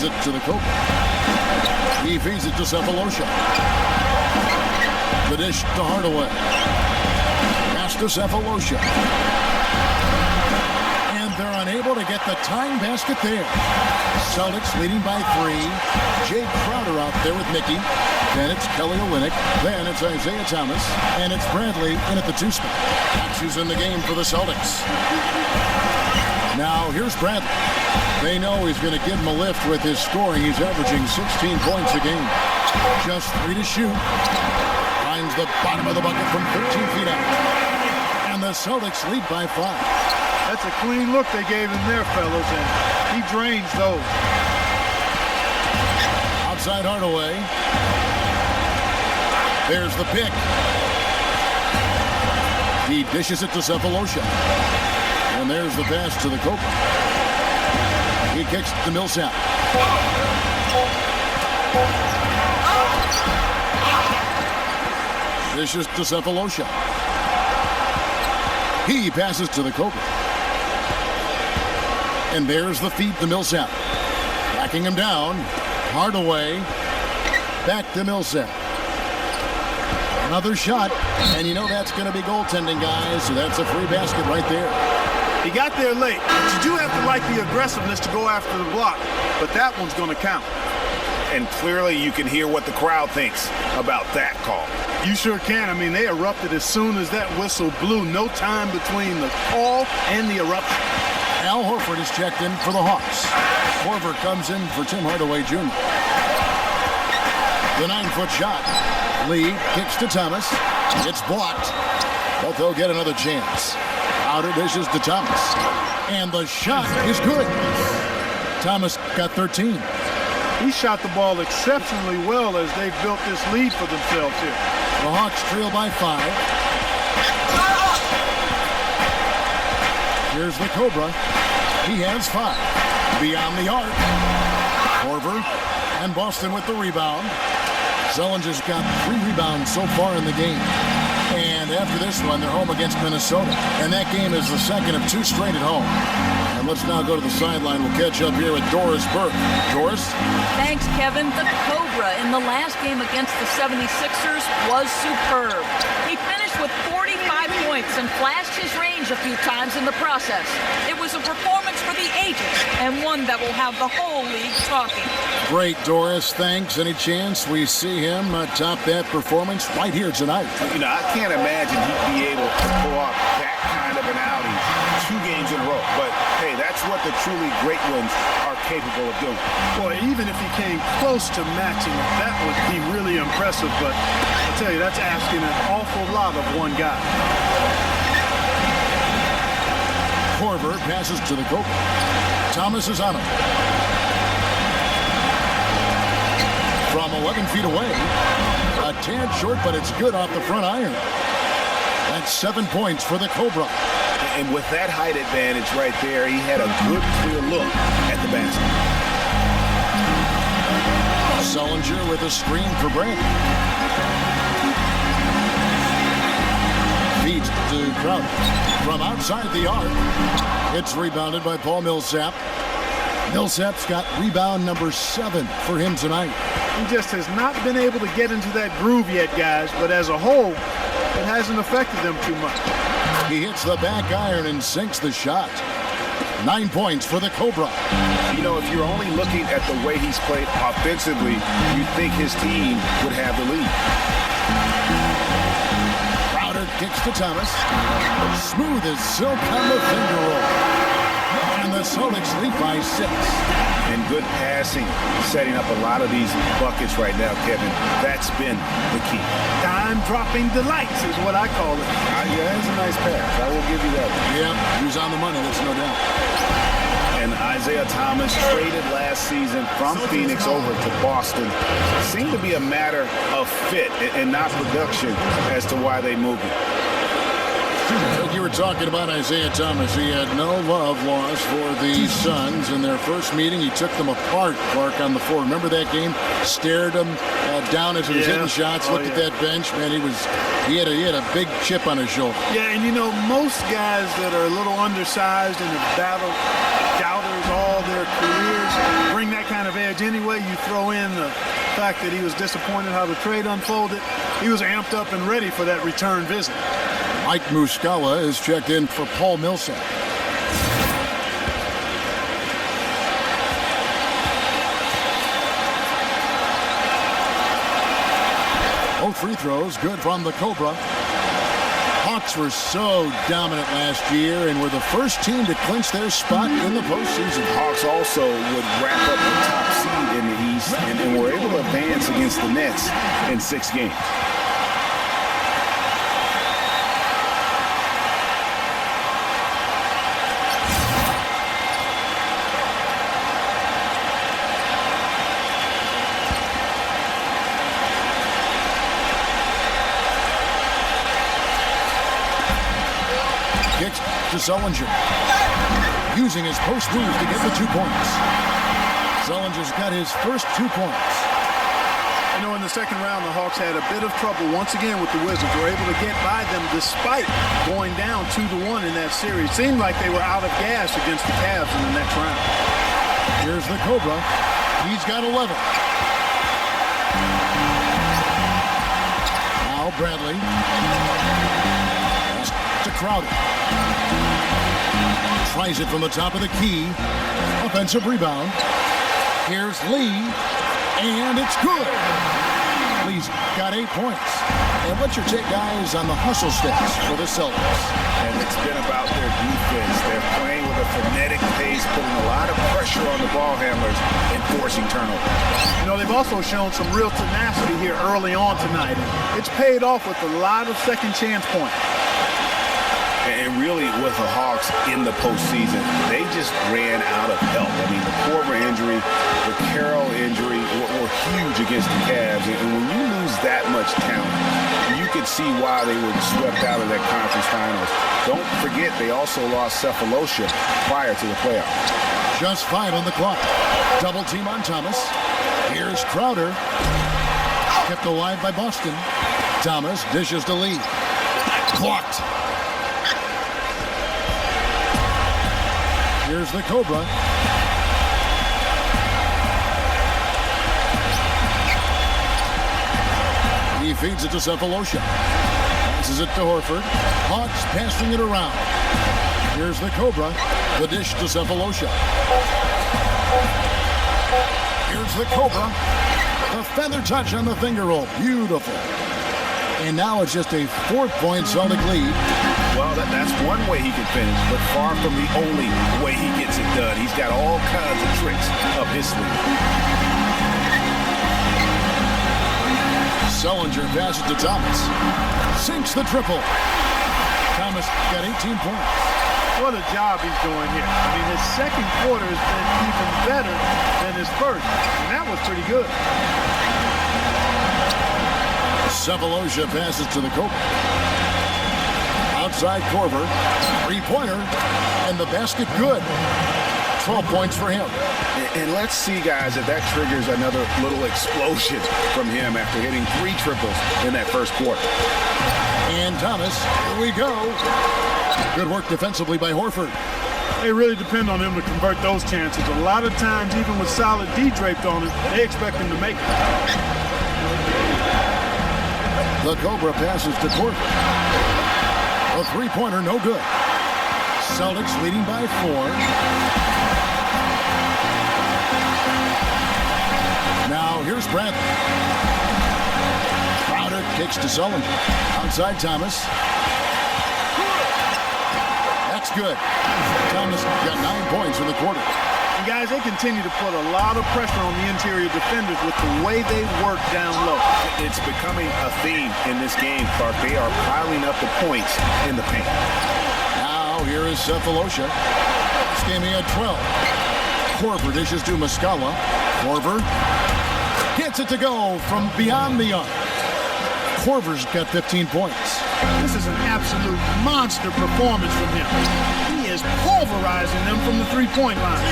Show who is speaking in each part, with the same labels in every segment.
Speaker 1: passes it to the Cobra. He feeds it to Cephalosha. The dish to Hardaway. Pass to Cephalosha. And they're unable to get the tying basket there. Celtics leading by 3. Jay Crowder out there with Mickey. Then it's Kelly Olynyk. Then it's Isaiah Thomas. And it's Bradley in at the 2 spot. That's who's in the game for the Celtics. Now here's Bradley. They know he's going to give him a lift with his scoring. He's averaging 16 points a game. Just 3 to shoot. Finds the bottom of the bucket from 13 feet out. And the Celtics lead by 5.
Speaker 2: That's a clean look they gave him there, fellas, and he drains those.
Speaker 1: Outside Hardaway. There's the pick. He dishes it to Cephalosha. And there's the pass to the Cobra. He kicks to Millsap. Dishes to Cephalosha. He passes to the Cobra. And there's the feed to Millsap. Backing him down. Hardaway. Back to Millsap. Another shot. And you know that's going to be goaltending, guys. So that's a free basket right there.
Speaker 2: He got there late, but you do have to like the aggressiveness to go after the block. But that one's going to count.
Speaker 3: And clearly you can hear what the crowd thinks about that call.
Speaker 2: You sure can. I mean, they erupted as soon as that whistle blew. No time between the call and the eruption.
Speaker 1: Al Horford is checked in for the Hawks. Korver comes in for Tim Hardaway Jr. The 9-foot shot. Lee kicks to Thomas. It's blocked, but they'll get another chance. Outer dishes to Thomas. And the shot is good. Thomas got 13.
Speaker 2: He shot the ball exceptionally well as they've built this lead for themselves here.
Speaker 1: The Hawks trail by 5. Here's the Cobra. He has 5. Beyond the arc. Korver and Boston with the rebound. Zellinger's got 3 rebounds so far in the game. And after this one, they're home against Minnesota. And that game is the second of 2 straight at home. And let's now go to the sideline. We'll catch up here with Doris Burke. Doris?
Speaker 4: Thanks, Kevin. The Cobra in the last game against the 76ers was superb. He finished with 45 points and flashed his range a few times in the process. It was a performance for the ages and one that will have the whole league talking.
Speaker 1: Great, Doris. Thanks. Any chance we see him top that performance right here tonight?
Speaker 3: You know, I can't imagine he'd be able to pull off that kind of an outing 2 games in a row. But, hey, that's what the truly great ones are capable of doing.
Speaker 2: Boy, even if he came close to matching it, that would be really impressive. But I tell you, that's asking an awful lot of one guy.
Speaker 1: Korver passes to the Cobra. Thomas is on him. From 11 feet away. A tad short, but it's good off the front iron. That's 7 points for the Cobra.
Speaker 3: And with that height advantage right there, he had a good, clear look at the basket.
Speaker 1: Zellinger with a screen for Brand. Feeds to Crowder. From outside the arc, it's rebounded by Paul Millsap. Millsap's got rebound number 7 for him tonight.
Speaker 2: He just has not been able to get into that groove yet, guys. But as a whole, it hasn't affected them too much.
Speaker 1: He hits the back iron and sinks the shot. 9 points for the Cobra.
Speaker 3: You know, if you're only looking at the way he's played offensively, you'd think his team would have the lead.
Speaker 1: Crowder kicks to Thomas. Smooth as silk on the finger roll. And the Celtics lead by 6.
Speaker 3: And good passing, setting up a lot of these buckets right now, Kevin. That's been the key.
Speaker 2: Dime-dropping delights is what I call it.
Speaker 3: Yeah, that's a nice pass. I will give you that one.
Speaker 1: Yeah, he was on the money, there's no doubt.
Speaker 3: And Isaiah Thomas traded last season from Phoenix over to Boston. Seemed to be a matter of fit and not production as to why they moved him.
Speaker 1: Like you were talking about Isaiah Thomas, he had no love lost for the Suns. In their first meeting, he took them apart, Clark, on the floor. Remember that game? Stared him down as he was hitting shots, looked at that bench. Man, he had a big chip on his shoulder.
Speaker 2: Yeah, and you know, most guys that are a little undersized and have battled doubters all their careers bring that kind of edge anyway. You throw in the fact that he was disappointed how the trade unfolded. He was amped up and ready for that return visit.
Speaker 1: Mike Muscala is checked in for Paul Millsap. Both free throws good from the Cobra. Hawks were so dominant last year and were the first team to clinch their spot in the postseason.
Speaker 3: Hawks also would wrap up the top seed in the East and were able to advance against the Nets in 6 games.
Speaker 1: Kicks to Sullinger, using his post move to get the 2 points. Sullinger's got his first 2 points.
Speaker 2: You know, in the second round, the Hawks had a bit of trouble once again with the Wizards. Were able to get by them despite going down 2-1 in that series. Seemed like they were out of gas against the Cavs in the next round.
Speaker 1: Here's the Cobra. He's got 11. Now Bradley. To Crowder. Tries it from the top of the key. Offensive rebound. Here's Lee. And it's good. Lee's got 8 points. And what's your take, guys, on the hustle stats for the Celtics?
Speaker 3: And it's been about their defense. They're playing with a frenetic pace, putting a lot of pressure on the ball handlers and forcing turnovers.
Speaker 2: You know, they've also shown some real tenacity here early on tonight. It's paid off with a lot of second chance points.
Speaker 3: And really, with the Hawks in the postseason, they just ran out of help. I mean, the Korver injury, the Carroll injury were huge against the Cavs. And when you lose that much talent, you could see why they were swept out of that conference finals. Don't forget, they also lost Cephalosha prior to the playoffs.
Speaker 1: Just 5 on the clock. Double team on Thomas. Here's Crowder. Kept alive by Boston. Thomas dishes to Lee. Clocked. Here's the Cobra. He feeds it to Cephalosha. Passes it to Horford. Hawks passing it around. Here's the Cobra. The dish to Cephalosha. Here's the Cobra. The feather touch on the finger roll. Beautiful. And now it's just a 4-point Celtic lead.
Speaker 3: Well, that's one way he can finish, but far from the only way he gets it done. He's got all kinds of tricks up his sleeve.
Speaker 1: Sullinger passes to Thomas. Sinks the triple. Thomas got 18 points.
Speaker 2: What a job he's doing here. I mean, his second quarter has been even better than his first, and that was pretty good.
Speaker 1: Cephalosha passes to the Cobra. Outside Korver. 3-pointer. And the basket good. 12 points for him.
Speaker 3: And let's see, guys, if that triggers another little explosion from him after hitting 3 triples in that first quarter.
Speaker 1: And Thomas, here we go. Good work defensively by Horford.
Speaker 2: They really depend on him to convert those chances. A lot of times, even with solid D draped on it, they expect him to make it.
Speaker 1: The Cobra passes to Korver. A 3-pointer, no good. Celtics leading by 4. Now here's Bradley. Crowder kicks to Sullinger. Outside Thomas. That's good. Thomas got 9 points in the quarter.
Speaker 2: And guys, they continue to put a lot of pressure on the interior defenders with the way they work down low.
Speaker 3: It's becoming a theme in this game, Clark. They are piling up the points in the paint.
Speaker 1: Now here is Cephalosha. This game he had 12. Korver dishes to Muscala. Korver gets it to go from beyond the arc. Korver's got 15 points.
Speaker 2: This is an absolute monster performance from him. He is pulverizing them from the three-point line.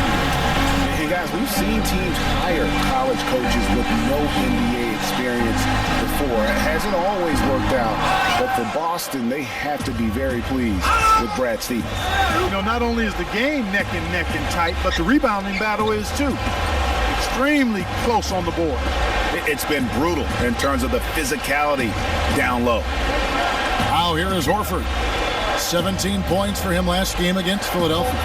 Speaker 3: And guys, we've seen teams hire college coaches with no NBA experience before. It hasn't always worked out, but for Boston, they have to be very pleased with Brad Stevens.
Speaker 2: You know, not only is the game neck and tight, but the rebounding battle is too. Extremely close on the board.
Speaker 3: It's been brutal in terms of the physicality down low.
Speaker 1: Now here is Horford. 17 points for him last game against Philadelphia.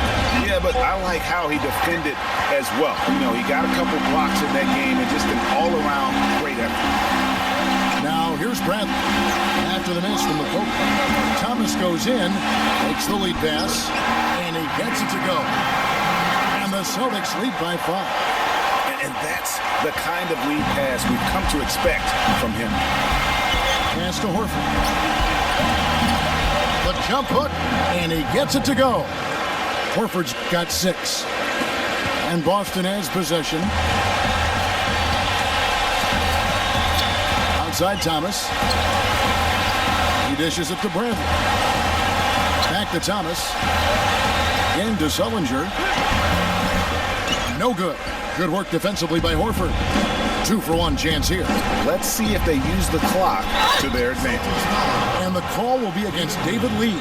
Speaker 3: Yeah, but I like how he defended as well. You know, he got a couple blocks in that game and just an all-around great effort.
Speaker 1: Now here's Bradley. After the miss from the Pope, Thomas goes in, takes the lead pass, and he gets it to go. And the Celtics lead by 5.
Speaker 3: And that's the kind of lead pass we've come to expect from him.
Speaker 1: Pass to Horford. The jump hook, and he gets it to go. Horford's got 6. And Boston has possession. Outside Thomas. He dishes it to Bradley. Back to Thomas. Again to Sullinger. No good. Good work defensively by Horford. 2-for-1 chance here.
Speaker 3: Let's see if they use the clock to their advantage.
Speaker 1: And the call will be against David Lee.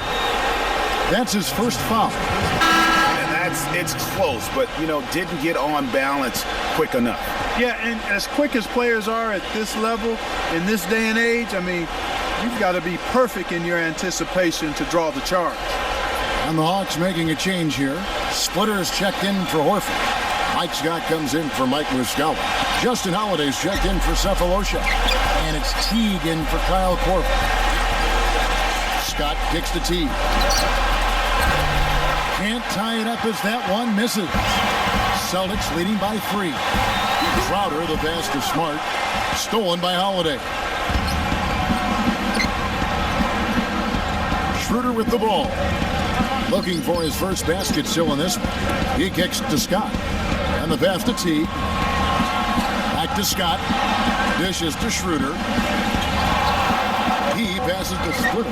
Speaker 1: That's his first foul.
Speaker 3: And it's close, but, you know, didn't get on balance quick enough.
Speaker 2: Yeah, and as quick as players are at this level, in this day and age, I mean, you've got to be perfect in your anticipation to draw the charge.
Speaker 1: And the Hawks making a change here. Splitter is checked in for Horford. Mike Scott comes in for Mike Muscala. Justin Holiday's checked in for Cephalosha. And it's Teague in for Kyle Korver. Scott kicks to Teague. Can't tie it up as that one misses. Celtics leading by 3. Crowder, the pass to Smart. Stolen by Holiday. Schroeder with the ball. Looking for his first basket still in this one. He kicks to Scott. And the pass to Teague. Back to Scott. Dishes to Schroeder. He passes to Splitter.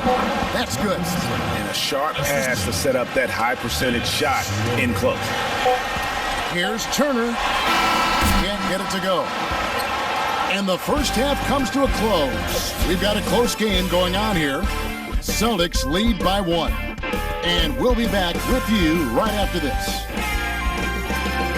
Speaker 1: That's good.
Speaker 3: And a sharp pass to set up that high percentage shot in close.
Speaker 1: Here's Turner. Can't get it to go. And the first half comes to a close. We've got a close game going on here. Celtics lead by 1. And we'll be back with you right after this.